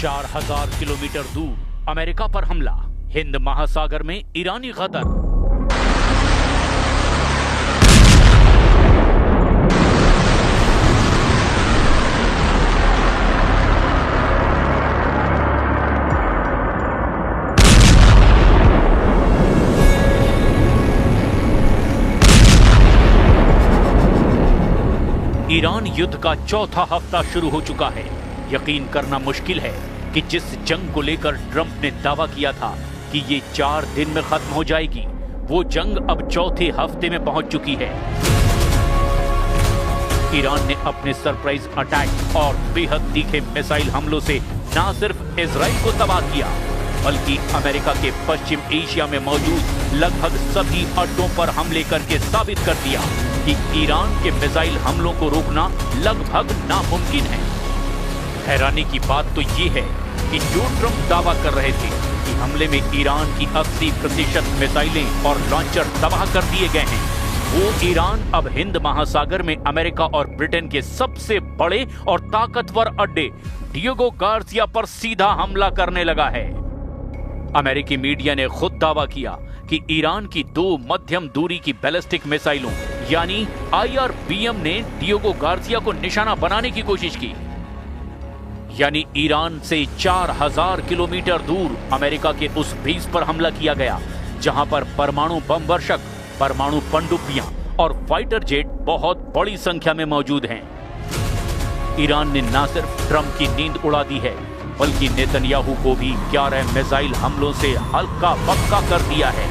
4000 kilometre दूर America पर हमला, हिंद महासागर में ईरानी गदर। ईरान युद्ध का चौथा हफ्ता शुरू हो चुका है। यकीन करना मुश्किल है कि जिस जंग को लेकर ट्रंप ने दावा किया था कि ये 4 दिन में खत्म हो जाएगी, वो जंग अब चौथे हफ्ते में पहुंच चुकी है। ईरान ने अपने सरप्राइज अटैक और बेहद तीखे मिसाइल हमलों से न सिर्फ इजराइल को तबाह किया, बल्कि अमेरिका के पश्चिम एशिया में मौजूद लगभग सभी अड्डों पर हमले करके साबित कर दिया कि ईरान के मिसाइल हमलों को रोकना लगभग नामुमकिन है। हैरानी की बात तो ये है कि जो ट्रंप दावा कर रहे थे कि हमले में ईरान की 80% मिसाइलें और लॉन्चर तबाह कर दिए गए हैं, वो ईरान अब हिंद महासागर में अमेरिका और ब्रिटेन के सबसे बड़े और ताकतवर अड्डे डिएगो गार्सिया पर सीधा हमला करने लगा है। अमेरिकी मीडिया ने खुद दावा किया कि ईरान की 2 मध्यम दूरी की बैलिस्टिक मिसाइलों यानी IRBM ने डिएगो गार्सिया को निशाना बनाने की कोशिश की। यानी ईरान से 4000 किलोमीटर दूर अमेरिका के उस बेस पर हमला किया गया जहां पर परमाणु बम वर्षक, परमाणु पनडुब्बियां और फाइटर जेट बहुत बड़ी संख्या में मौजूद हैं। ईरान ने न सिर्फ ट्रंप की नींद उड़ा दी है, बल्कि नेतन्याहू को भी 11 मिसाइल हमलों से हल्का बक्का कर दिया है।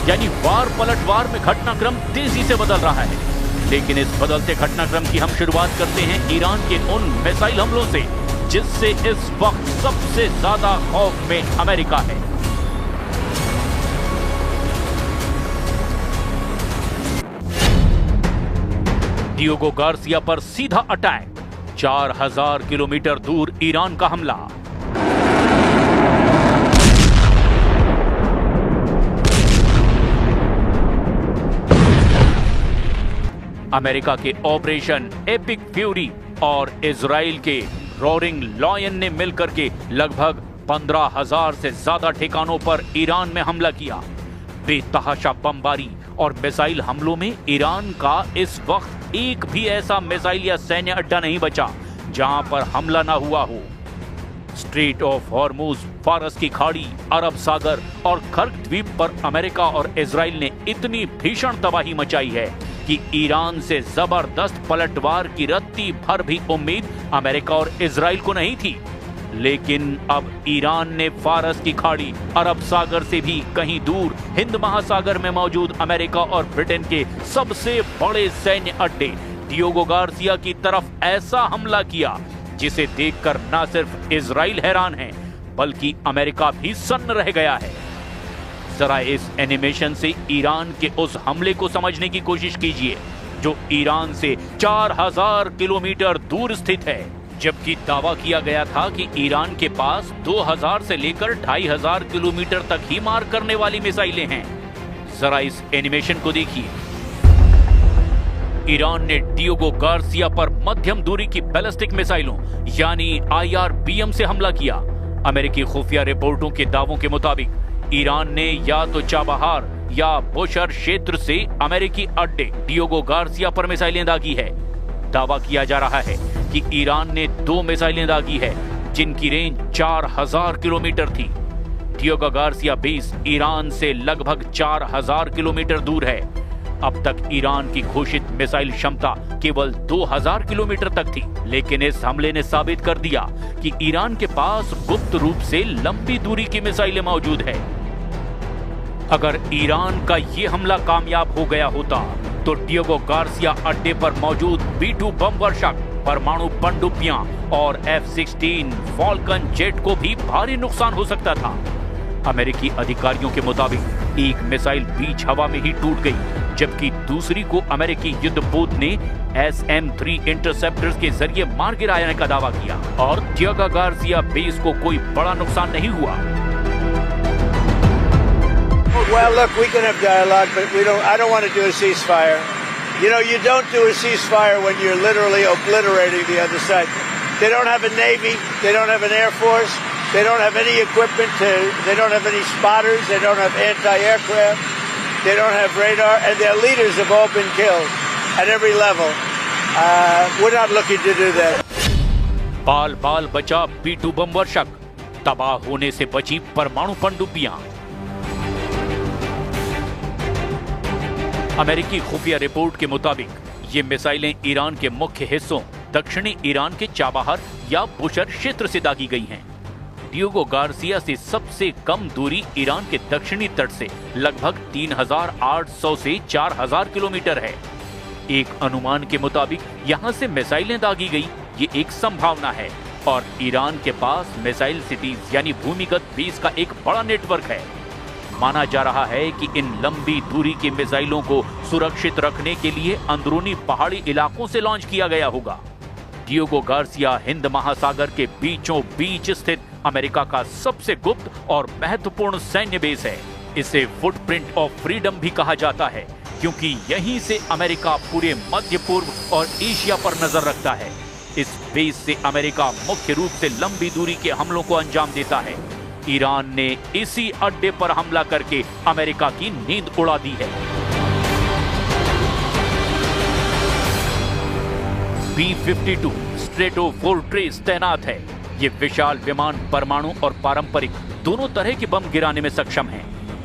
यानी वार पलटवार में घटनाक्रम तेजी से बदल रहा है। लेकिन इस बदलते घटनाक्रम की हम शुरुआत करते हैं ईरान के उन मिसाइल हमलों से जिससे इस वक्त सबसे ज्यादा खौफ में अमेरिका है। डिएगो गार्सिया पर सीधा अटैक, 4000 किलोमीटर दूर ईरान का हमला। अमेरिका के ऑपरेशन एपिक फ्यूरी और इजराइल के रोरिंग लॉयन ने मिलकर के लगभग 15,000 से ज्यादा ठिकानों पर ईरान में हमला किया। बेतहाशा बमबारी और मिसाइल हमलों में ईरान का इस वक्त एक भी ऐसा मिसाइल या सैन्य अड्डा नहीं बचा जहां पर हमला ना हुआ हो। स्ट्रेट ऑफ हॉर्मुज, फारस की खाड़ी, अरब सागर और कर्क द्वीप पर अमेरिका और इजराइल ने इतनी भीषण तबाही मचाई है कि ईरान से जबरदस्त पलटवार की रत्ती भर भी उम्मीद अमेरिका और इजराइल को नहीं थी। लेकिन अब ईरान ने फारस की खाड़ी, अरब सागर से भी कहीं दूर हिंद महासागर में मौजूद अमेरिका और ब्रिटेन के सबसे बड़े सैन्य अड्डे डिएगो गार्सिया की तरफ ऐसा हमला किया जिसे देखकर न सिर्फ इजराइल हैरान है, बल्कि अमेरिका भी सन्न रह गया है। जरा इस एनिमेशन से ईरान के उस हमले को समझने की कोशिश कीजिए जो ईरान से 4000 किलोमीटर दूर स्थित है, जबकि दावा किया गया था कि ईरान के पास 2000 से लेकर 2500 किलोमीटर तक ही मार करने वाली मिसाइलें हैं। जरा इस एनिमेशन को देखिए। ईरान ने डिएगो गार्सिया पर मध्यम दूरी की बैलिस्टिक मिसाइलों यानी IRBM से हमला किया। अमेरिकी खुफिया रिपोर्टों के दावों के मुताबिक ईरान ने या तो चाबहार या बुशर क्षेत्र से अमेरिकी अड्डे डिएगो गार्सिया पर मिसाइलें दागी है। दावा किया जा रहा है कि ईरान ने 2 मिसाइलें दागी है जिनकी रेंज 4000 किलोमीटर थी। डिएगो गार्सिया बेस ईरान से लगभग 4000 किलोमीटर दूर है। अब तक ईरान की घोषित मिसाइल क्षमता केवल 2000 किलोमीटर तक थी, लेकिन इस हमले ने साबित कर दिया कि ईरान के पास गुप्त रूप से लंबी दूरी की मिसाइलें मौजूद है। अगर ईरान का ये हमला कामयाब हो गया होता तो डिएगो गार्सिया अड्डे पर मौजूद B-2 बम वर्षक, परमाणु पनडुब्बियां और F-16 फॉल्कन जेट को भी भारी नुकसान हो सकता था। अमेरिकी अधिकारियों के मुताबिक एक मिसाइल बीच हवा में ही टूट गई, जबकि दूसरी को अमेरिकी युद्धपोत ने SM-3 इंटरसेप्टर्स के जरिए मार गिराने का दावा किया और डिएगो गार्सिया बेस को कोई बड़ा नुकसान नहीं हुआ। Well, look, we can have dialogue, but I don't want to do a ceasefire. You know, you don't do a ceasefire when you're literally obliterating the other side. They don't have a Navy. They don't have an Air Force. They don't have any equipment they don't have any spotters, they don't have anti-aircraft, they don't have radar, and their leaders have all been killed at every level. We're not looking to do that. बाल बाल बचा B-2 बम वर्षक, तबाह होने से बची परमाणु पनडुब्बियां। अमेरिकी खुफिया रिपोर्ट के मुताबिक ये मिसाइलें ईरान के मुख्य हिस्सों दक्षिणी ईरान के चाबहार या बुशर क्षेत्र से दागी गई हैं। डियोगो गार्सिया से सबसे कम दूरी ईरान के दक्षिणी तट से लगभग 3,800 से 4,000 किलोमीटर है। एक अनुमान के मुताबिक यहां से मिसाइलें दागी गई, ये एक संभावना है, और ईरान के पास मिसाइल सिटीज यानी भूमिगत बेस का एक बड़ा नेटवर्क है। माना जा रहा है कि इन लंबी दूरी की मिसाइलों को सुरक्षित रखने के लिए अंदरूनी पहाड़ी इलाकों से लॉन्च किया गया होगा। डियोगो गार्सिया हिंद महासागर के बीचों बीच स्थित अमेरिका का सबसे गुप्त और महत्वपूर्ण सैन्य बेस है। इसे फुटप्रिंट ऑफ फ्रीडम भी कहा जाता है, क्योंकि यहीं से अमेरिका पूरे मध्य पूर्व और एशिया पर नजर रखता है। इस बेस से अमेरिका मुख्य रूप से लंबी दूरी के हमलों को अंजाम देता है। ईरान ने इसी अड्डे पर हमला करके अमेरिका की नींद उड़ा दी है। B-52 स्ट्रेटोफोर्ट्रेस तैनात है। ये विशाल विमान परमाणु और पारंपरिक दोनों तरह के बम गिराने में सक्षम है।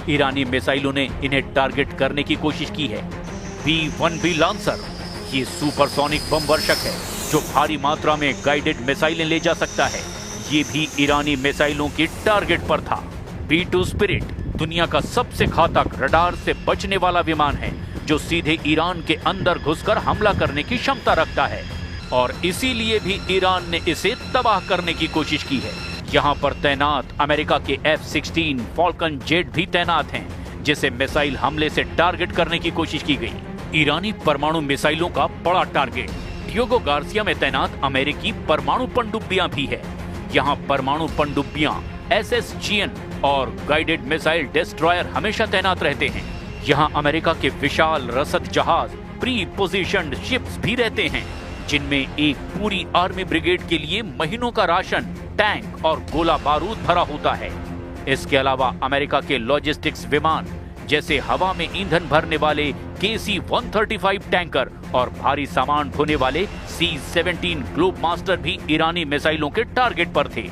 ईरानी मिसाइलों ने इन्हें टारगेट करने की कोशिश की है। B-1B लांसर ये सुपरसोनिक बम वर्षक है जो भारी मात्रा में गाइडेड मिसाइलें ले जा सकता है। ये भी ईरानी मिसाइलों के टारगेट पर था। B-2 स्पिरिट दुनिया का सबसे घातक रडार से बचने वाला विमान है जो सीधे ईरान के अंदर घुसकर हमला करने की क्षमता रखता है, और इसीलिए भी ईरान ने इसे तबाह करने की कोशिश की है। यहाँ पर तैनात अमेरिका के F-16 फॉल्कन जेट भी तैनात हैं, जिसे मिसाइल हमले से टारगेट करने की कोशिश की गई। ईरानी परमाणु मिसाइलों का बड़ा टारगेट डियोगो गार्सिया में तैनात अमेरिकी परमाणु पनडुब्बियां भी है। यहाँ परमाणु पनडुब्बियां, SSGN और गाइडेड मिसाइल डिस्ट्रॉयर हमेशा तैनात रहते हैं। यहाँ अमेरिका के विशाल रसद जहाज प्री पोजिशन्ड शिप्स भी रहते हैं, जिनमें एक पूरी आर्मी ब्रिगेड के लिए महीनों का राशन, टैंक और गोला बारूद भरा होता है। इसके अलावा अमेरिका के लॉजिस्टिक्स विमान जैसे हवा में ईंधन भरने वाले KC-135 टैंकर और भारी सामान ढोने वाले C-17 ग्लोब मास्टर भी ईरानी मिसाइलों के टारगेट पर थे।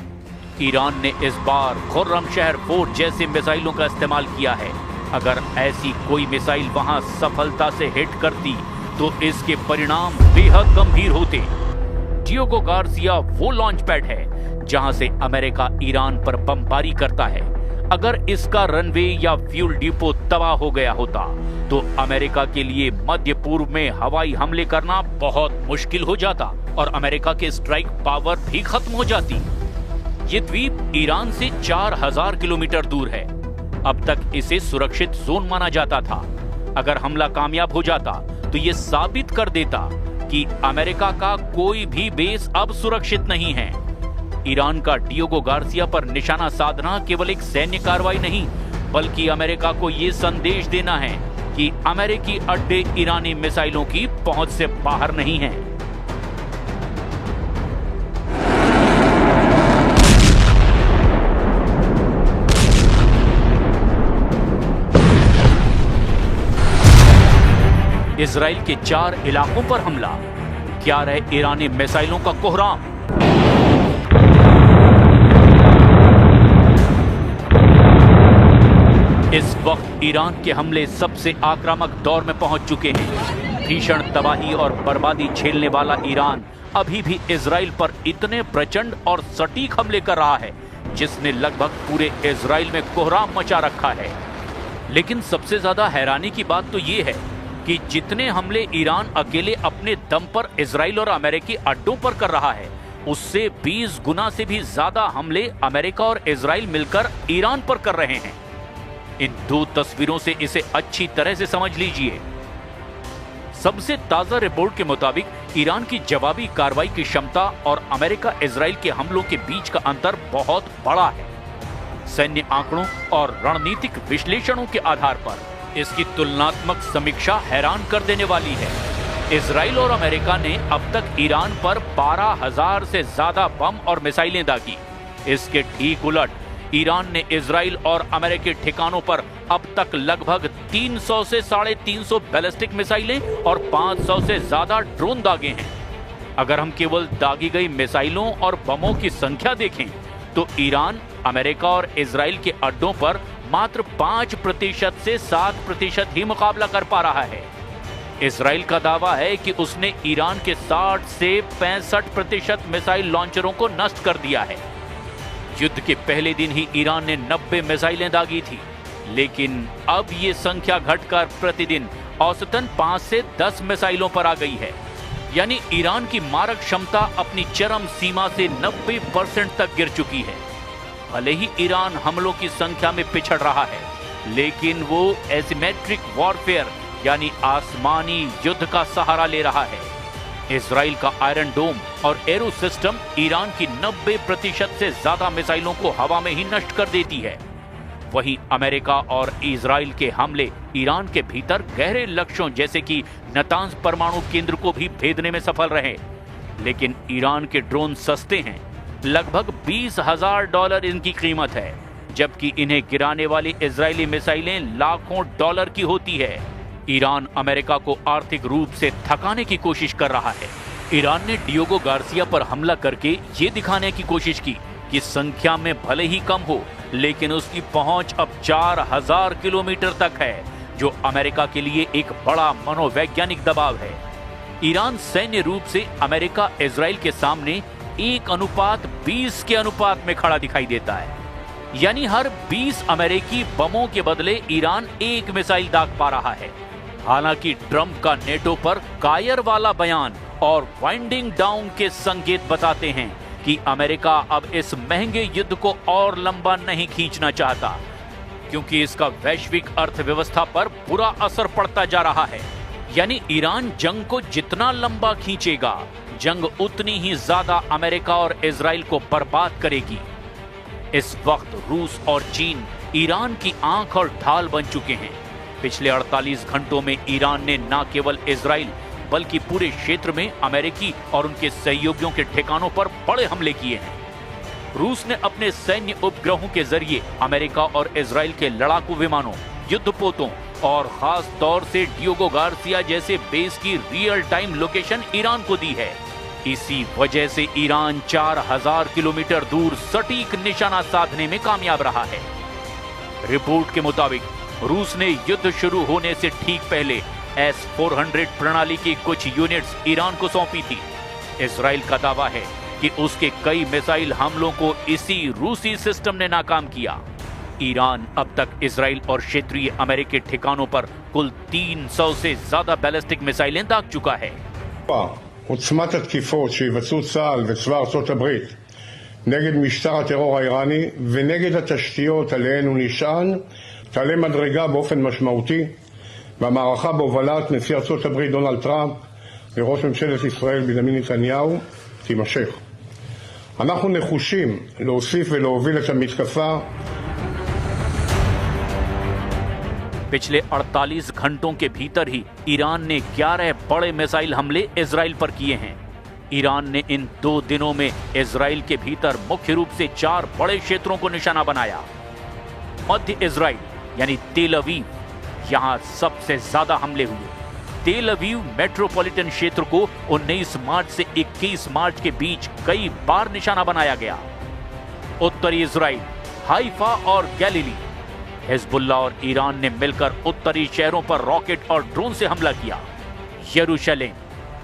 ईरान ने इस बार खुर्रमशहर 4 जैसे मिसाइलों का इस्तेमाल किया है। अगर ऐसी कोई मिसाइल वहां सफलता से हिट करती तो इसके परिणाम बेहद गंभीर होते। डियोगो गार्सिया वो लॉन्च पैड है जहां से अमेरिका ईरान पर बमबारी करता है। अगर इसका रनवे या फ्यूल डिपो तबाह हो गया होता तो अमेरिका के लिए मध्य पूर्व में हवाई हमले करना बहुत मुश्किल हो जाता और अमेरिका के स्ट्राइक पावर भी खत्म हो जाती। ये द्वीप ईरान से 4,000 किलोमीटर दूर है। अब तक इसे सुरक्षित जोन माना जाता था। अगर हमला कामयाब हो जाता तो ये साबित कर देता कि अमेरिका का कोई भी बेस अब सुरक्षित नहीं है। ईरान का डियोगो गार्सिया पर निशाना साधना केवल एक सैन्य कार्रवाई नहीं, बल्कि अमेरिका को ये संदेश देना है कि अमेरिकी अड्डे ईरानी मिसाइलों की पहुंच से बाहर नहीं हैं। इजराइल के 4 इलाकों पर हमला, क्या रहे ईरानी मिसाइलों का कोहराम। इस वक्त ईरान के हमले सबसे आक्रामक दौर में पहुंच चुके हैं। भीषण तबाही और बर्बादी झेलने वाला ईरान अभी भी इजराइल पर इतने प्रचंड और सटीक हमले कर रहा है जिसने लगभग पूरे इजराइल में कोहराम मचा रखा है। लेकिन सबसे ज्यादा हैरानी की बात तो ये है कि जितने हमले ईरान अकेले अपने दम पर इजराइल और अमेरिकी अड्डों पर कर रहा है, उससे 20 गुना से भी ज्यादा हमले अमेरिका और इजराइल मिलकर ईरान पर कर रहे हैं। इन 2 तस्वीरों से इसे अच्छी तरह से समझ लीजिए। सबसे ताजा रिपोर्ट के मुताबिक ईरान की जवाबी कार्रवाई की क्षमता और अमेरिका इजराइल के हमलों के बीच का अंतर बहुत बड़ा है। सैन्य आंकड़ों और रणनीतिक विश्लेषणों के आधार पर इसकी तुलनात्मक समीक्षा हैरान कर देने वाली है। इजराइल और अमेरिका ने अब तक ईरान पर 12,000 से ज्यादा बम और मिसाइलें दागी। इसके ठीक उलट ईरान ने इजराइल और अमेरिकी ठिकानों पर अब तक लगभग 300 से 350 बैलिस्टिक मिसाइलें और 500 से ज्यादा ड्रोन दागे हैं। अगर हम केवल दागी गई मिसाइलों और बमों की संख्या देखें तो ईरान अमेरिका और इजराइल के अड्डों पर मात्र 5% से 7% ही मुकाबला कर पा रहा है। इजराइल का दावा है कि उसने ईरान के 60 से 65% मिसाइल लॉन्चरों को नष्ट कर दिया है। युद्ध के पहले दिन ही ईरान ने 90 मिसाइलें दागी थी, लेकिन अब ये संख्या घटकर प्रतिदिन औसतन 5 से 10 मिसाइलों पर आ गई है। यानी ईरान की मारक क्षमता अपनी चरम सीमा से 90% तक गिर चुकी है। भले ही ईरान हमलों की संख्या में पिछड़ रहा है, लेकिन वो एसिमेट्रिक वॉरफेयर यानी आसमानी युद्ध का सहारा ले रहा है। इजराइल का आयरन डोम और एरो सिस्टम ईरान की 90% से ज्यादा मिसाइलों को हवा में ही नष्ट कर देती है। वहीं अमेरिका और इजराइल के हमले ईरान के भीतर गहरे लक्ष्यों जैसे कि नतांज परमाणु केंद्र को भी भेदने में सफल रहे। लेकिन ईरान के ड्रोन सस्ते हैं, लगभग $20,000 इनकी कीमत है, जबकि इन्हें गिराने वाली इजरायली मिसाइलें लाखों डॉलर की होती है। ईरान अमेरिका को आर्थिक रूप से थकाने की कोशिश कर रहा है। ईरान ने डियोगो गार्सिया पर हमला करके ये दिखाने की कोशिश की कि संख्या में भले ही कम हो, लेकिन उसकी पहुंच अब 4000 किलोमीटर तक है, जो अमेरिका के लिए एक बड़ा मनोवैज्ञानिक दबाव है। ईरान सैन्य रूप से अमेरिका इजराइल के सामने 1:20 के अनुपात में खड़ा दिखाई देता है। यानी हर 20 अमेरिकी बमों के बदले ईरान 1 मिसाइल दाग पा रहा है। हालांकि ट्रंप का नेटो पर कायर वाला बयान और वाइंडिंग डाउन के संकेत बताते हैं कि अमेरिका अब इस महंगे युद्ध को और लंबा नहीं खींचना चाहता, क्योंकि इसका वैश्विक अर्थव्यवस्था पर बुरा असर पड़ता जा रहा है। यानी ईरान जंग को जितना लंबा खींचेगा, जंग उतनी ही ज्यादा अमेरिका और इजराइल को बर्बाद करेगी। इस वक्त रूस और चीन ईरान की आंख और ढाल बन चुके हैं। पिछले 48 घंटों में ईरान ने न केवल इजराइल बल्कि पूरे क्षेत्र में अमेरिकी और उनके सहयोगियों के ठिकानों पर बड़े हमले किए हैं। रूस ने अपने सैन्य उपग्रहों के जरिए अमेरिका और इजराइल के लड़ाकू विमानों, युद्धपोतों और खास तौर से डियोगो गार्सिया जैसे बेस की रियल टाइम लोकेशन ईरान को दी है। इसी वजह से ईरान 4000 किलोमीटर दूर सटीक निशाना साधने में कामयाब रहा है। रिपोर्ट के मुताबिक रूस ने युद्ध शुरू होने से ठीक पहले S-400 प्रणाली की कुछ यूनिट्स ईरान को सौंपी थी। इजराइल का दावा है कि उसके कई मिसाइल हमलों को इसी रूसी सिस्टम ने नाकाम किया। ईरान अब तक इजराइल और क्षेत्रीय अमेरिकी ठिकानों पर कुल 300 से ज्यादा बैलिस्टिक मिसाइलें दाग चुका है। עוצמת התקיפות שיבצעו צה"ל וצבא ארצות הברית נגד משטר הטרור האיראני ונגד התשתיות עליהן הוא נשען תעלה מדרגה באופן משמעותי, והמערכה בהובלת נשיא ארצות הברית דונלד טראמפ וראש ממשלת ישראל בנימין נתניהו תימשך. אנחנו נחושים להוסיף ולהוביל את המתקפה. पिछले 48 घंटों के भीतर ही ईरान ने 11 बड़े मिसाइल हमले इजराइल पर किए हैं। ईरान ने इन 2 दिनों में इजराइल के भीतर मुख्य रूप से 4 बड़े क्षेत्रों को निशाना बनाया। मध्य इजराइल यानी तेल अवीव, यहां सबसे ज्यादा हमले हुए। तेल अवीव मेट्रोपॉलिटन क्षेत्र को 19 मार्च से 21 मार्च के बीच कई बार निशाना बनाया गया। उत्तरी इजराइल, हाइफा और गैलीली, हिजबुल्लाह और ईरान ने मिलकर उत्तरी शहरों पर रॉकेट और ड्रोन से हमला किया। यरूशलेम,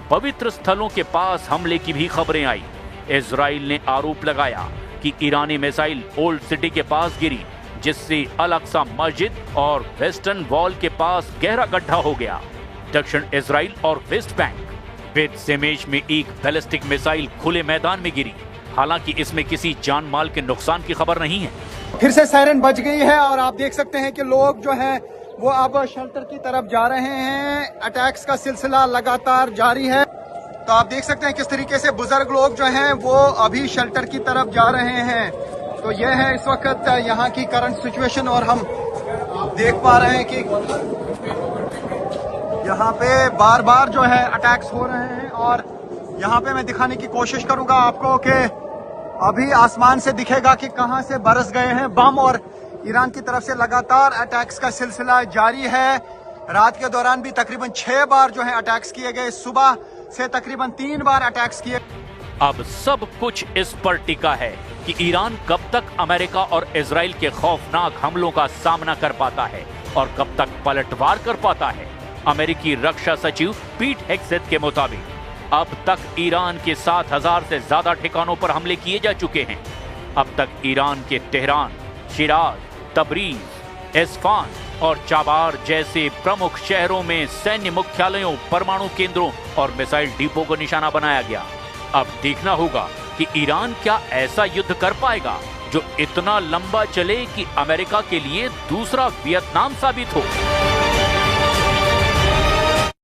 पवित्र स्थलों के पास हमले की भी खबरें आई। इजराइल ने आरोप लगाया कि ईरानी मिसाइल ओल्ड सिटी के पास गिरी, जिससे अल अक्सा मस्जिद और वेस्टर्न वॉल के पास गहरा गड्ढा हो गया। दक्षिण इजराइल और वेस्ट बैंक, बेत शेमेश में एक बैलिस्टिक मिसाइल खुले मैदान में गिरी। हालांकि इसमें किसी जान माल के नुकसान की खबर नहीं है। फिर से सायरन बज गई है और आप देख सकते हैं कि लोग जो हैं वो अब शेल्टर की तरफ जा रहे हैं। अटैक्स का सिलसिला लगातार जारी है। तो आप देख सकते हैं किस तरीके से बुजुर्ग लोग जो हैं वो अभी शेल्टर की तरफ जा रहे हैं। तो यह है इस वक्त यहाँ की करंट सिचुएशन और हम देख पा रहे हैं कि यहाँ पे बार बार जो है अटैक्स हो रहे हैं। और यहाँ पे मैं दिखाने की कोशिश करूंगा आपको कि अभी आसमान से दिखेगा कि कहां से बरस गए हैं बम, और ईरान की तरफ से लगातार अटैक्स का सिलसिला जारी है। रात के दौरान भी तकरीबन 6 बार जो है अटैक्स किए गए, सुबह से तकरीबन 3 बार अटैक्स किए। अब सब कुछ इस पर टिका है कि ईरान कब तक अमेरिका और इजराइल के खौफनाक हमलों का सामना कर पाता है और कब तक पलटवार कर पाता है। अमेरिकी रक्षा सचिव पीट हेग्सेथ के मुताबिक अब तक ईरान के 7,000 से ज्यादा ठिकानों पर हमले किए जा चुके हैं। अब तक ईरान के तेहरान, शिराज, तबरीज, इस्फान और चाबार जैसे प्रमुख शहरों में सैन्य मुख्यालयों, परमाणु केंद्रों और मिसाइल डिपो को निशाना बनाया गया। अब देखना होगा कि ईरान क्या ऐसा युद्ध कर पाएगा जो इतना लंबा चले कि अमेरिका के लिए दूसरा वियतनाम साबित हो।